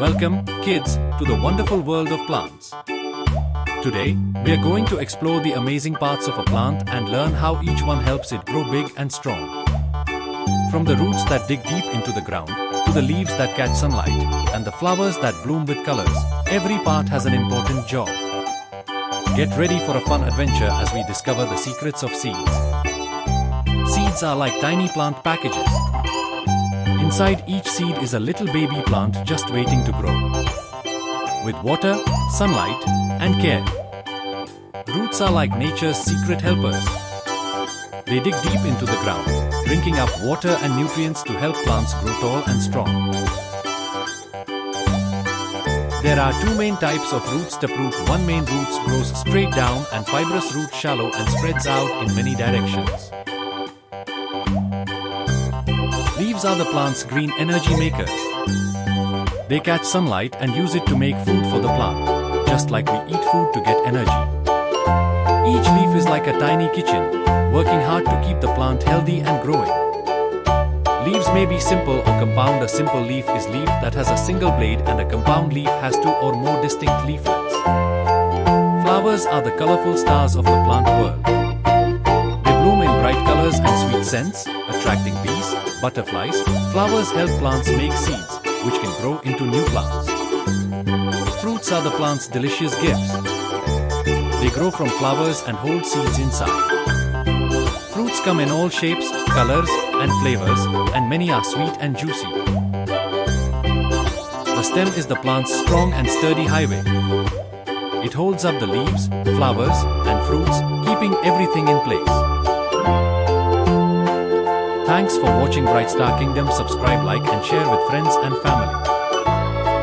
Welcome, kids, to the wonderful world of plants. Today, we are going to explore the amazing parts of a plant and learn how each one helps it grow big and strong. From the roots that dig deep into the ground, to the leaves that catch sunlight, and the flowers that bloom with colors, every part has an important job. Get ready for a fun adventure as we discover the secrets of seeds. Seeds are like tiny plant packages. Inside each seed is a little baby plant just waiting to grow. With water, sunlight, and care. Roots are like nature's secret helpers. They dig deep into the ground, drinking up water and nutrients to help plants grow tall and strong. There are two main types of roots taproot. One main roots grows straight down and fibrous root shallow and spreads out in many directions. Leaves are the plant's green energy makers. They catch sunlight and use it to make food for the plant, just like we eat food to get energy. Each leaf is like a tiny kitchen, working hard to keep the plant healthy and growing. Leaves may be simple or compound. A simple leaf is leaf that has a single blade, and a compound leaf has two or more distinct leaflets. Flowers are the colorful stars of the plant world. They bloom in bright colors and sweet scents, attracting bees, butterflies. Flowers help plants make seeds, which can grow into new plants. Fruits are the plant's delicious gifts. They grow from flowers and hold seeds inside. Fruits come in all shapes, colors, and flavors, and many are sweet and juicy. The stem is the plant's strong and sturdy highway. It holds up the leaves, flowers, and fruits, keeping everything in place. Thanks for watching Bright Star Kingdom. Subscribe, like, and share with friends and family.